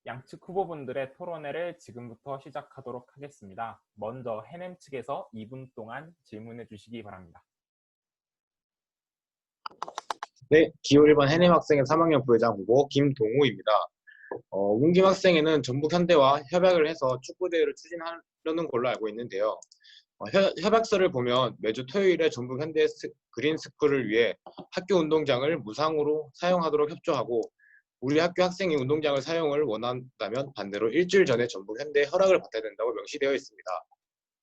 양측 후보분들의 토론회를 지금부터 시작하도록 하겠습니다. 먼저 해냄 측에서 2분 동안 질문해 주시기 바랍니다. 네, 기호 1번 해냄 학생회 3학년 부회장 후보 김동우입니다. 운김 학생회는 전북 현대와 협약을 해서 축구대회를 추진하려는 걸로 알고 있는데요. 협약서를 보면 매주 토요일에 전북 현대 그린스쿨을 위해 학교 운동장을 무상으로 사용하도록 협조하고, 우리 학교 학생이 운동장을 사용을 원한다면 반대로 일주일 전에 전북 현대에 허락을 받아야 된다고 명시되어 있습니다.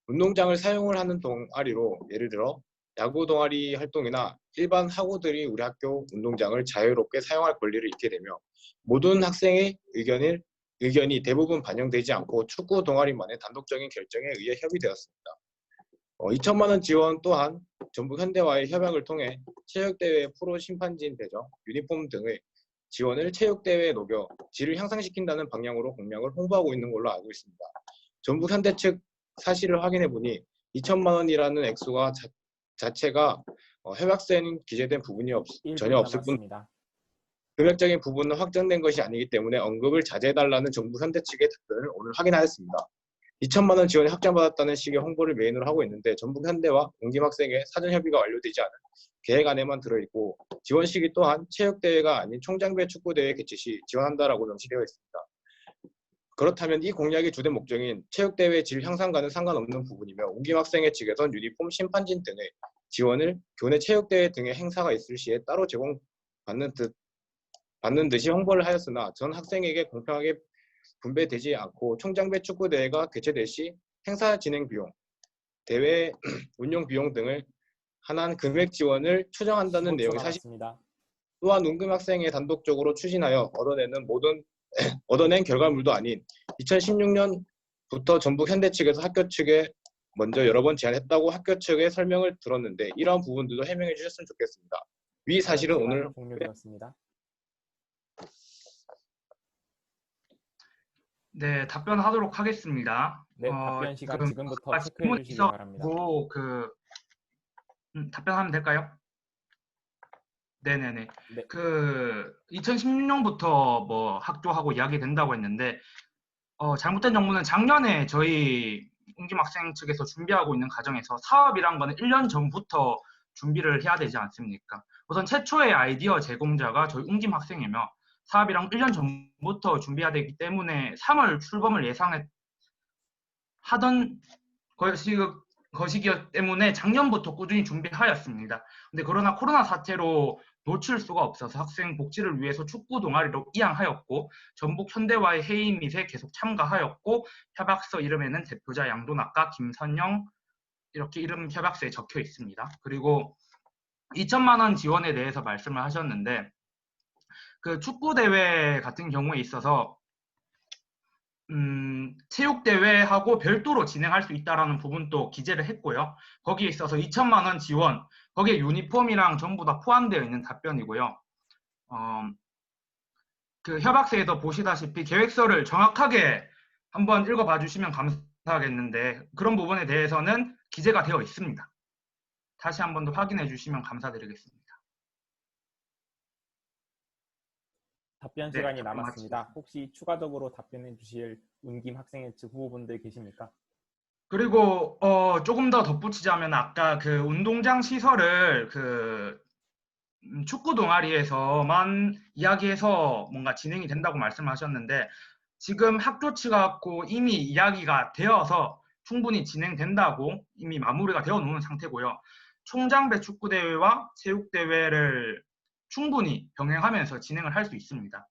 운동장을 사용을 하는 동아리로 예를 들어 야구 동아리 활동이나 일반 학우들이 우리 학교 운동장을 자유롭게 사용할 권리를 잃게 되며, 모든 학생의 의견이 대부분 반영되지 않고 축구 동아리만의 단독적인 결정에 의해 협의되었습니다. 2천만 원 지원 또한 전북 현대와의 협약을 통해 체육대회 프로 심판진 배정, 유니폼 등의 지원을 체육대회에 녹여 질을 향상시킨다는 방향으로 공약을 홍보하고 있는 걸로 알고 있습니다. 전북 현대 측 사실을 확인해 보니 2천만 원이라는 액수가 자체가 협약서에 기재된 부분이 전혀 없을 뿐, 금액적인 부분은 확정된 것이 아니기 때문에 언급을 자제해달라는 전북 현대 측의 답변을 오늘 확인하였습니다. 2천만 원 지원이 확정받았다는 식의 홍보를 메인으로 하고 있는데, 전북 현대와 운김 학생의 사전 협의가 완료되지 않은 계획 안에만 들어있고, 지원 시기 또한 체육대회가 아닌 총장배 축구대회 개최 시 지원한다라고 명시되어 있습니다. 그렇다면 이 공약의 주된 목적인 체육대회 질 향상과는 상관없는 부분이며, 운김 학생회 측에선 유니폼, 심판진 등의 지원을 교내 체육대회 등의 행사가 있을 시에 따로 제공받는 듯이 홍보를 하였으나, 전 학생에게 공평하게 분배되지 않고 총장배 축구대회가 개최될 시 행사 진행 비용, 대회 운영 비용 등을 한한 금액 지원을 추정한다는 내용이 사실, 또한 운김 학생회 단독적으로 추진하여 얻어낸 결과물도 아닌 2016년부터 전북 현대 측에서 학교 측에 먼저 여러 번 제안했다고 학교 측의 설명을 들었는데, 이러한 부분들도 해명해 주셨으면 좋겠습니다. 위 사실은 오늘 종료되었습니다. 네, 답변하도록 하겠습니다. 네, 답변 시간 지금부터 체크해 주시기 바랍니다. 답변하면 될까요? 네네네. 네. 2016년부터 뭐 학조하고 이야기 된다고 했는데, 잘못된 정보는 작년에 저희 운김 학생 측에서 준비하고 있는 과정에서 사업이란 거는 1년 전부터 준비를 해야 되지 않습니까? 우선 최초의 아이디어 제공자가 저희 운김 학생이며, 사업이랑 1년 전부터 준비해야 되기 때문에 3월 출범을 예상하던 것이기 때문에 작년부터 꾸준히 준비하였습니다. 근데 그러나 코로나 사태로 놓칠 수가 없어서 학생 복지를 위해서 축구 동아리로 이양하였고, 전북 현대와의 회의 밋에 계속 참가하였고, 협약서 이름에는 대표자 양도낙과 김선영 이렇게 이름 협약서에 적혀 있습니다. 그리고 2천만 원 지원에 대해서 말씀을 하셨는데, 그 축구대회 같은 경우에 있어서 체육대회하고 별도로 진행할 수 있다는 부분도 기재를 했고요. 거기에 있어서 2천만 원 지원, 거기에 유니폼이랑 전부 다 포함되어 있는 답변이고요. 그 협약서에서 보시다시피 계획서를 정확하게 한번 읽어봐 주시면 감사하겠는데, 그런 부분에 대해서는 기재가 되어 있습니다. 다시 한 번 더 확인해 주시면 감사드리겠습니다. 답변 시간이 남았습니다. 혹시 추가적으로 답변해 주실 운김 학생회 측 후보분들 계십니까? 그리고 조금 더 덧붙이자면, 아까 그 운동장 시설을 그 축구 동아리에서만 이야기해서 뭔가 진행이 된다고 말씀하셨는데, 지금 학교 측하고 이미 이야기가 되어서 충분히 진행된다고 이미 마무리가 되어 놓은 상태고요. 총장배 축구대회와 체육대회를 충분히 병행하면서 진행을 할 수 있습니다.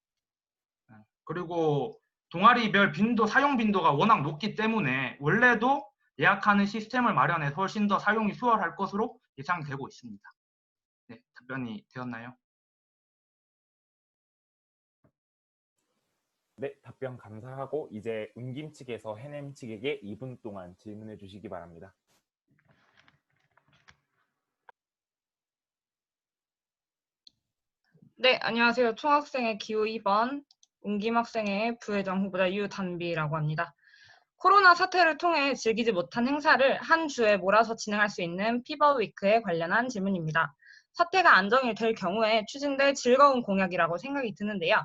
그리고 동아리별 사용 빈도가 워낙 높기 때문에 원래도 예약하는 시스템을 마련해서 훨씬 더 사용이 수월할 것으로 예상되고 있습니다. 네, 답변이 되었나요? 네, 답변 감사하고 이제 운김 측에서 해냄 측에게 2분 동안 질문해 주시기 바랍니다. 네, 안녕하세요. 총학생회 기호 2번 운김 학생회 부회장 후보자 유단비라고 합니다. 코로나 사태를 통해 즐기지 못한 행사를 한 주에 몰아서 진행할 수 있는 피버위크에 관련한 질문입니다. 사태가 안정이 될 경우에 추진될 즐거운 공약이라고 생각이 드는데요.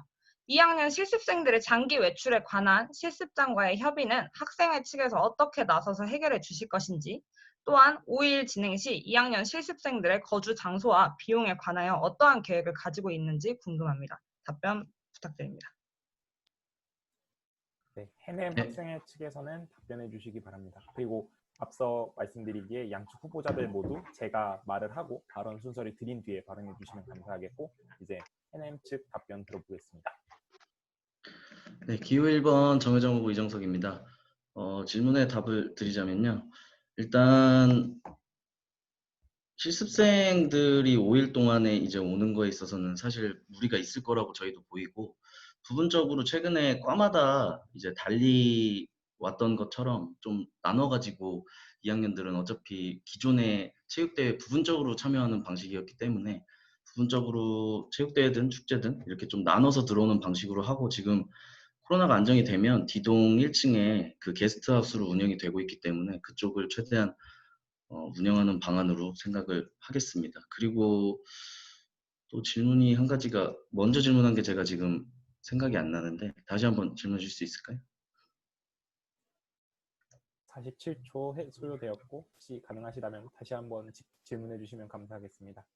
2학년 실습생들의 장기 외출에 관한 실습장과의 협의는 학생회 측에서 어떻게 나서서 해결해 주실 것인지, 또한 5일 진행 시 2학년 실습생들의 거주 장소와 비용에 관하여 어떠한 계획을 가지고 있는지 궁금합니다. 답변 부탁드립니다. 네, 해냄 네. 학생회 측에서는 답변해 주시기 바랍니다. 그리고 앞서 말씀드리기에 양측 후보자들 모두 제가 말을 하고 발언 순서를 드린 뒤에 발언해 주시면 감사하겠고, 이제 해냄 측 답변 들어보겠습니다. 네, 기호 1번 정혜정 후보 이정석입니다. 질문에 답을 드리자면요. 일단 실습생들이 5일 동안에 이제 오는 거에 있어서는 사실 무리가 있을 거라고 저희도 보이고, 부분적으로 최근에 과마다 이제 달리 왔던 것처럼 좀 나눠가지고 2학년들은 어차피 기존의 체육대회 부분적으로 참여하는 방식이었기 때문에 부분적으로 체육대회든 축제든 이렇게 좀 나눠서 들어오는 방식으로 하고, 지금 코로나가 안정이 되면 D동 1층에 그 게스트하우스로 운영이 되고 있기 때문에 그쪽을 최대한 운영하는 방안으로 생각을 하겠습니다. 그리고 또 질문이 한 가지가, 먼저 질문한 게 제가 지금 생각이 안 나는데 다시 한번 질문 주실 수 있을까요? 47초 소요되었고, 혹시 가능하시다면 다시 한번 질문해 주시면 감사하겠습니다.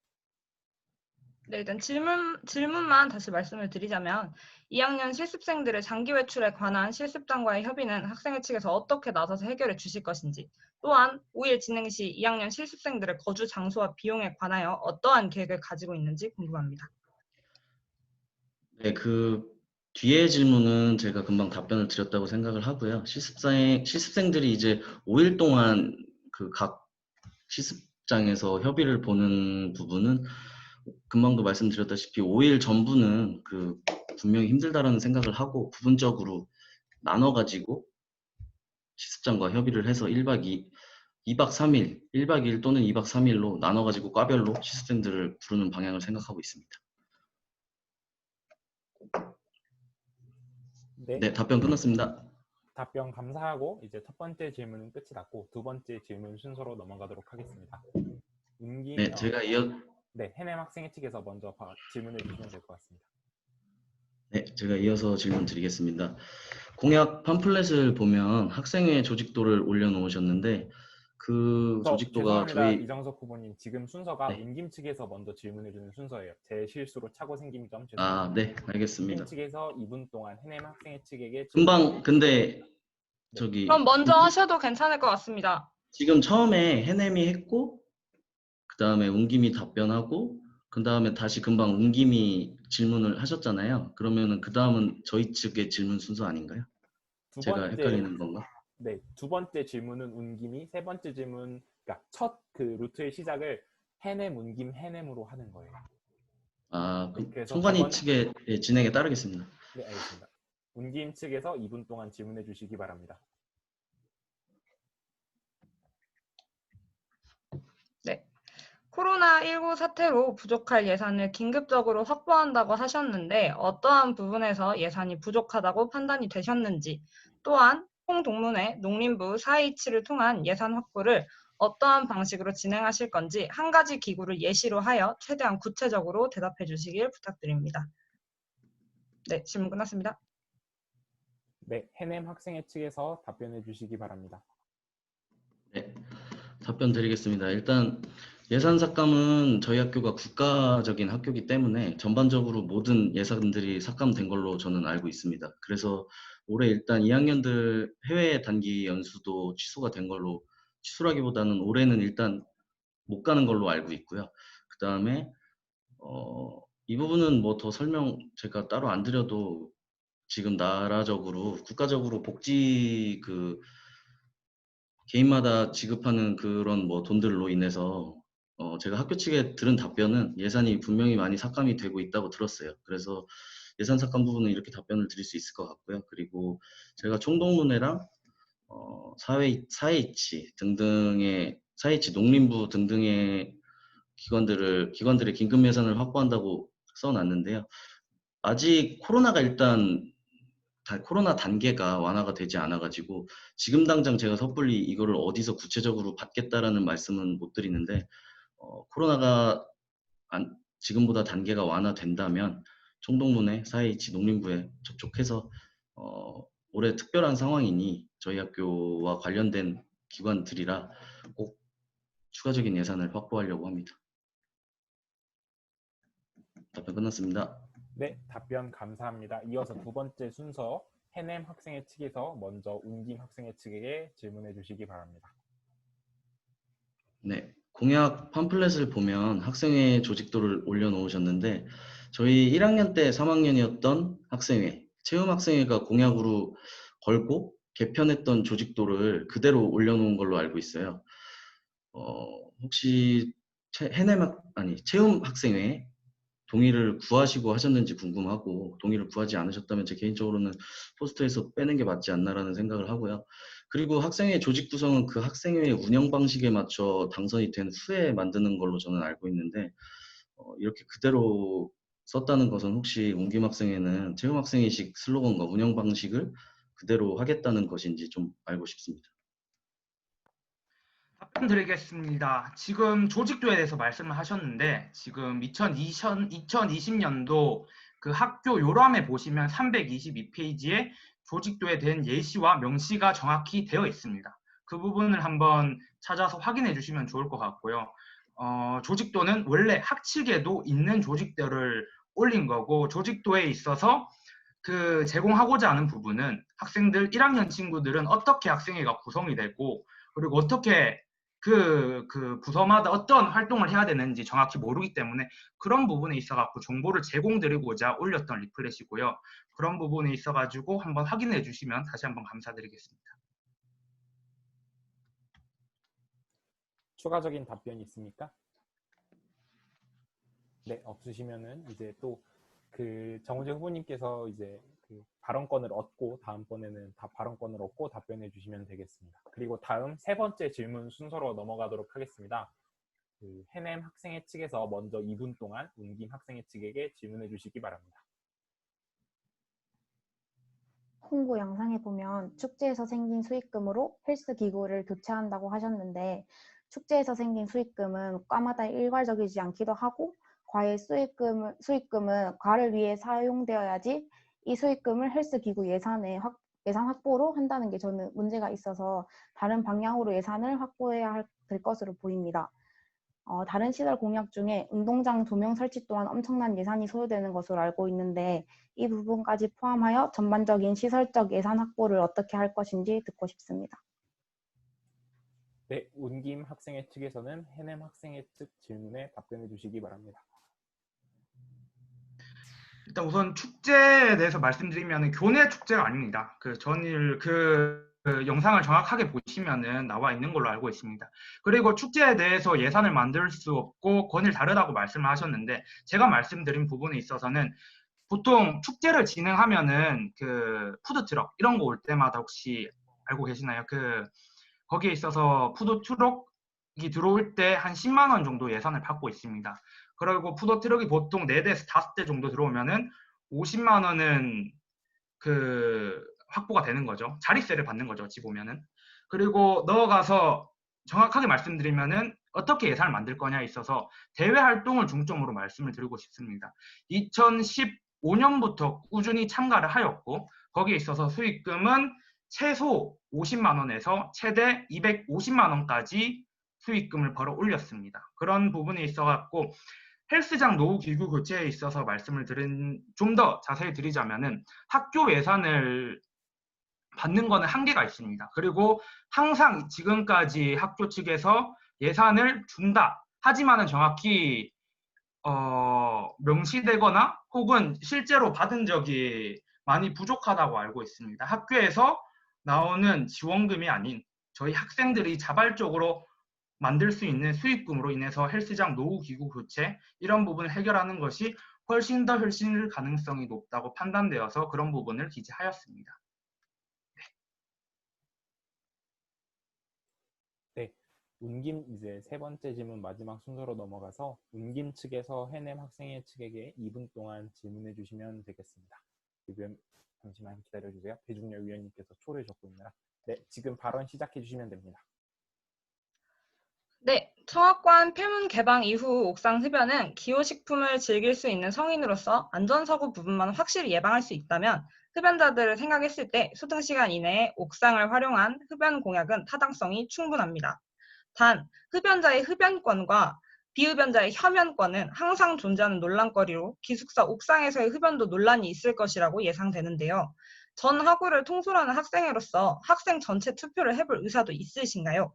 네, 일단 질문만 다시 말씀을 드리자면 2학년 실습생들의 장기 외출에 관한 실습장과의 협의는 학생회 측에서 어떻게 나서서 해결해 주실 것인지, 또한 5일 진행 시 2학년 실습생들의 거주 장소와 비용에 관하여 어떠한 계획을 가지고 있는지 궁금합니다. 네, 그 뒤에 질문은 제가 금방 답변을 드렸다고 생각을 하고요. 실습생들이 이제 5일 동안 그 각 실습장에서 협의를 보는 부분은 금방도 말씀드렸다시피 5일 전부는 그 분명히 힘들다라는 생각을 하고 부분적으로 나눠가지고 실습장과 협의를 해서 2박 3일, 1박 2일 또는 2박 3일로 나눠가지고 과별로 실습생들을 부르는 방향을 생각하고 있습니다. 네, 네, 답변 끝났습니다. 답변 감사하고 이제 첫 번째 질문은 끝이 났고 두 번째 질문 순서로 넘어가도록 하겠습니다. 네, 제가 네, 해냄 학생회 측에서 먼저 질문해 주시면 될 것 같습니다. 네, 제가 이어서 질문 드리겠습니다. 공약 팜플렛을 보면 학생회 조직도를 올려놓으셨는데 그 조직도가 죄송합니다, 저희 이정석 후보님. 지금 순서가 네. 운김 측에서 먼저 질문해 주는 순서예요. 제 실수로 착오 생긴 점 죄송합니다. 네, 알겠습니다. 운김 측에서 2분 동안 해냄 학생회 측에게 금방 근데 네. 저기 그럼 먼저 하셔도 괜찮을 것 같습니다. 지금 처음에 해냄이 했고 그 다음에 운김이 답변하고 그 다음에 다시 금방 운김이 질문을 하셨잖아요. 그러면은 그 다음은 저희 측의 질문 순서 아닌가요? 제가 헷갈리는 건가? 네, 두 번째 질문은 운김이, 세 번째 질문, 그러니까 첫 그 루트의 시작을 해냄, 운김, 해냄으로 하는 거예요. 그 그래서 송관이 측의 진행에 따르겠습니다. 네, 알겠습니다. 운김 측에서 2분 동안 질문해 주시기 바랍니다. 네. 코로나19 사태로 부족할 예산을 긴급적으로 확보한다고 하셨는데 어떠한 부분에서 예산이 부족하다고 판단이 되셨는지, 또한 홍동문회 농림부 4H를 통한 예산 확보를 어떠한 방식으로 진행하실 건지 한 가지 기구를 예시로 하여 최대한 구체적으로 대답해 주시길 부탁드립니다. 네, 질문 끝났습니다. 네, 해냄 학생회 측에서 답변해 주시기 바랍니다. 네, 답변 드리겠습니다. 일단 예산 삭감은 저희 학교가 국가적인 학교이기 때문에 전반적으로 모든 예산들이 삭감된 걸로 저는 알고 있습니다. 그래서 올해 일단 2학년들 해외 단기 연수도 취소가 된 걸로, 취소라기보다는 올해는 일단 못 가는 걸로 알고 있고요. 그 다음에 이 부분은 뭐 더 설명 제가 따로 안 드려도 지금 나라적으로 국가적으로 복지 개인마다 지급하는 그런 뭐 돈들로 인해서 제가 학교 측에 들은 답변은 예산이 분명히 많이 삭감이 되고 있다고 들었어요. 그래서 예산 삭감 부분은 이렇게 답변을 드릴 수 있을 것 같고요. 그리고 제가 총동문회랑 4H 등등의 4H 농림부 등등의 기관들의 긴급 예산을 확보한다고 써놨는데요. 아직 코로나가 일단 코로나 단계가 완화가 되지 않아가지고 지금 당장 제가 섣불리 이거를 어디서 구체적으로 받겠다라는 말씀은 못 드리는데 코로나가 지금보다 단계가 완화된다면 총동문회, 4H 농림부에 접촉해서 올해 특별한 상황이니 저희 학교와 관련된 기관들이라 꼭 추가적인 예산을 확보하려고 합니다. 답변 끝났습니다. 네, 답변 감사합니다. 이어서 두 번째 순서 해냄 학생회 측에서 먼저 운김 학생회 측에게 질문해 주시기 바랍니다. 네, 공약 팜플렛을 보면 학생회 조직도를 올려놓으셨는데 저희 1학년 때 3학년이었던 학생회, 체험학생회가 공약으로 걸고 개편했던 조직도를 그대로 올려놓은 걸로 알고 있어요. 혹시 체험학생회 동의를 구하시고 하셨는지 궁금하고 동의를 구하지 않으셨다면 제 개인적으로는 포스터에서 빼는 게 맞지 않나라는 생각을 하고요. 그리고 학생회 조직 구성은 그 학생회의 운영 방식에 맞춰 당선이 된 후에 만드는 걸로 저는 알고 있는데 이렇게 그대로 썼다는 것은 혹시 운김 학생회는 체험학생회식 슬로건과 운영 방식을 그대로 하겠다는 것인지 좀 알고 싶습니다. 답변 드리겠습니다. 지금 조직도에 대해서 말씀을 하셨는데 지금 2020년도 그 학교 요람에 보시면 322페이지에 조직도에 대한 예시와 명시가 정확히 되어 있습니다. 그 부분을 한번 찾아서 확인해 주시면 좋을 것 같고요. 조직도는 원래 학칙에도 있는 조직도를 올린 거고 조직도에 있어서 그 제공하고자 하는 부분은 학생들 1학년 친구들은 어떻게 학생회가 구성이 되고 그리고 어떻게 그 부서마다 어떤 활동을 해야 되는지 정확히 모르기 때문에 그런 부분에 있어갖고 정보를 제공드리고자 올렸던 리플렛이고요. 그런 부분에 있어가지고 한번 확인해 주시면 다시 한번 감사드리겠습니다. 추가적인 답변이 있습니까? 네, 없으시면은 이제 또 그 정우재 후보님께서 이제 그 발언권을 얻고 다음번에는 발언권을 얻고 답변해 주시면 되겠습니다. 그리고 다음 세 번째 질문 순서로 넘어가도록 하겠습니다. 그 해냄 학생회 측에서 먼저 2분 동안 운김 학생회 측에게 질문해 주시기 바랍니다. 홍보 영상에 보면 축제에서 생긴 수익금으로 헬스 기구를 교체한다고 하셨는데 축제에서 생긴 수익금은 과마다 일괄적이지 않기도 하고 과외 수익금은 과를 위해 사용되어야지 이 수익금을 헬스 기구 예산 확보로 한다는 게 저는 문제가 있어서 다른 방향으로 예산을 확보해야 될 것으로 보입니다. 다른 시설 공약 중에 운동장 조명 설치 또한 엄청난 예산이 소요되는 것으로 알고 있는데 이 부분까지 포함하여 전반적인 시설적 예산 확보를 어떻게 할 것인지 듣고 싶습니다. 네, 운김 학생회 측에서는 해냄 학생회 측 질문에 답변해 주시기 바랍니다. 일단 우선 축제에 대해서 말씀드리면 교내 축제가 아닙니다. 그 전일 영상을 정확하게 보시면은 나와 있는 걸로 알고 있습니다. 그리고 축제에 대해서 예산을 만들 수 없고 권을 다르다고 말씀을 하셨는데 제가 말씀드린 부분에 있어서는 보통 축제를 진행하면은 그 푸드트럭 이런 거 올 때마다 혹시 알고 계시나요? 거기에 있어서 푸드트럭이 들어올 때 한 10만 원 정도 예산을 받고 있습니다. 그리고 푸드트럭이 보통 4대에서 5대 정도 들어오면은 50만 원은 확보가 되는 거죠. 자릿세를 받는 거죠. 어찌 보면은. 그리고 넣어가서 정확하게 말씀드리면은 어떻게 예산을 만들 거냐에 있어서 대외 활동을 중점으로 말씀을 드리고 싶습니다. 2015년부터 꾸준히 참가를 하였고 거기에 있어서 수익금은 최소 50만 원에서 최대 250만 원까지 수익금을 벌어 올렸습니다. 그런 부분에 있어갖고 헬스장 노후 기구 교체에 있어서 말씀을 좀 더 자세히 드리자면은 학교 예산을 받는 거는 한계가 있습니다. 그리고 항상 지금까지 학교 측에서 예산을 준다. 하지만은 정확히 명시되거나 혹은 실제로 받은 적이 많이 부족하다고 알고 있습니다. 학교에서 나오는 지원금이 아닌 저희 학생들이 자발적으로 만들 수 있는 수익금으로 인해서 헬스장 노후 기구 교체 이런 부분을 해결하는 것이 훨씬 더 현실 가능성이 높다고 판단되어서 그런 부분을 기재하였습니다. 네, 운김 이제 세 번째 질문 마지막 순서로 넘어가서 운김 측에서 해냄 학생회 측에게 2분 동안 질문해 주시면 되겠습니다. 지금 잠시만 기다려주세요. 배중렬 위원님께서 초를 적고 있느라. 네, 지금 발언 시작해 주시면 됩니다. 네, 청학관 폐문 개방 이후 옥상 흡연은 기호식품을 즐길 수 있는 성인으로서 안전사고 부분만 확실히 예방할 수 있다면 흡연자들을 생각했을 때 소등시간 이내에 옥상을 활용한 흡연 공약은 타당성이 충분합니다. 단, 흡연자의 흡연권과 비흡연자의 혐연권은 항상 존재하는 논란거리로 기숙사 옥상에서의 흡연도 논란이 있을 것이라고 예상되는데요. 전 학우를 통솔하는 학생으로서 학생 전체 투표를 해볼 의사도 있으신가요?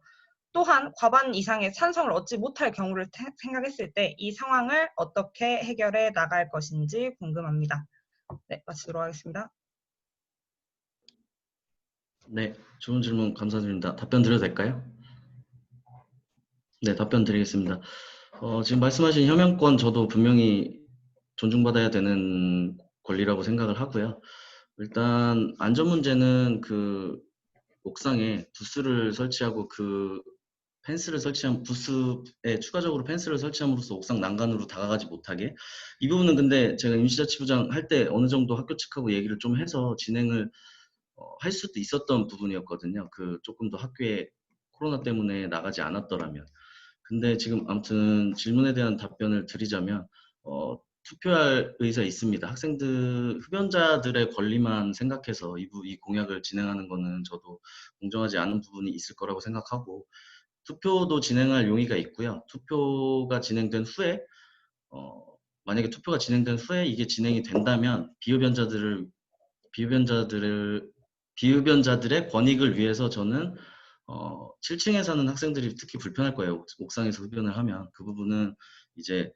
또한 과반 이상의 찬성을 얻지 못할 경우를 생각했을 때 이 상황을 어떻게 해결해 나갈 것인지 궁금합니다. 네, 마치도록 하겠습니다. 네, 좋은 질문 감사드립니다. 답변 드려도 될까요? 네, 답변 드리겠습니다. 지금 말씀하신 혐연권 저도 분명히 존중받아야 되는 권리라고 생각을 하고요. 일단 안전 문제는 그 옥상에 부스를 설치하고 그 펜스를 설치한 부스에 추가적으로 펜스를 설치함으로써 옥상 난간으로 다가가지 못하게 이 부분은 근데 제가 임시자치부장 할 때 어느 정도 학교 측하고 얘기를 좀 해서 진행을 할 수도 있었던 부분이었거든요. 그 조금 더 학교에 코로나 때문에 나가지 않았더라면. 근데 지금 아무튼 질문에 대한 답변을 드리자면 투표할 의사 있습니다. 학생들 흡연자들의 권리만 생각해서 이 공약을 진행하는 거는 저도 공정하지 않은 부분이 있을 거라고 생각하고 투표도 진행할 용의가 있고요. 투표가 진행된 후에 만약에 투표가 진행된 후에 이게 진행이 된다면 비흡연자들의 권익을 위해서 저는 7층에 사는 학생들이 특히 불편할 거예요. 옥상에서 흡연을 하면 그 부분은 이제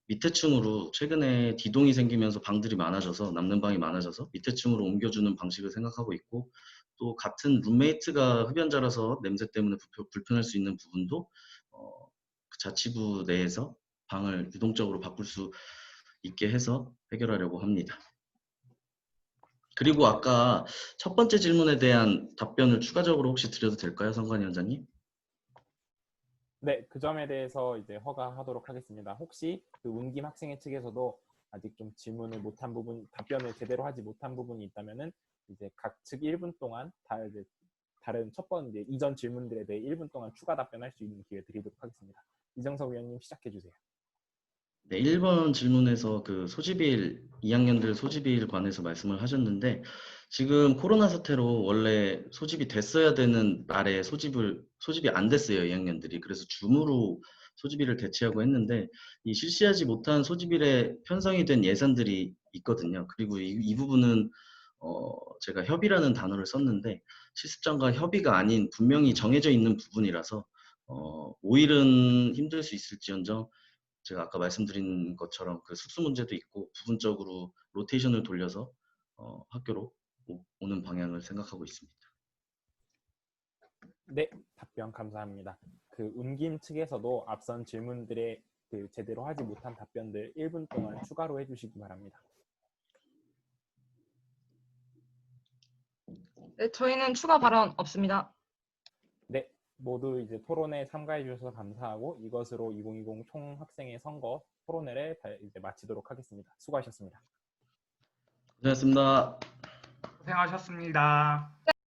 밑에 층으로 최근에 D동이 생기면서 방들이 많아져서 남는 방이 많아져서 밑에 층으로 옮겨주는 방식을 생각하고 있고 또 같은 룸메이트가 흡연자라서 냄새 때문에 불편할 수 있는 부분도 그 자치부 내에서 방을 유동적으로 바꿀 수 있게 해서 해결하려고 합니다. 그리고 아까 첫 번째 질문에 대한 답변을 추가적으로 혹시 드려도 될까요, 성관 위원장님? 네, 그 점에 대해서 이제 허가하도록 하겠습니다. 혹시 그 운김 학생회 측에서도 아직 좀 질문을 못한 부분, 답변을 제대로 하지 못한 부분이 있다면은 이제 각 측 1분 동안 다른 첫 번째 이전 질문들에 대해 1분 동안 추가 답변할 수 있는 기회 드리도록 하겠습니다. 이정석 위원님 시작해 주세요. 네, 1번 질문에서 그 소집일 2학년들 소집일 관해서 말씀을 하셨는데 지금 코로나 사태로 원래 소집이 됐어야 되는 날에 소집이 안 됐어요, 2학년들이. 그래서 줌으로 소집일을 대체하고 했는데 이 실시하지 못한 소집일에 편성이 된 예산들이 있거든요. 그리고 이 부분은 제가 협의라는 단어를 썼는데 실습장과 협의가 아닌 분명히 정해져 있는 부분이라서 5일은 힘들 수 있을지언정 제가 아까 말씀드린 것처럼 그 숙소 문제도 있고 부분적으로 로테이션을 돌려서 학교로 오는 방향을 생각하고 있습니다. 네, 답변 감사합니다. 그 운김 측에서도 앞선 질문들에 그 제대로 하지 못한 답변들 1분 동안 추가로 해주시기 바랍니다. 네, 저희는 추가 발언 없습니다. 네, 모두 이제 토론에 참가해 주셔서 감사하고 이것으로 2020 총학생회 선거 토론회를 이제 마치도록 하겠습니다. 수고하셨습니다. 고생하셨습니다. 고생하셨습니다.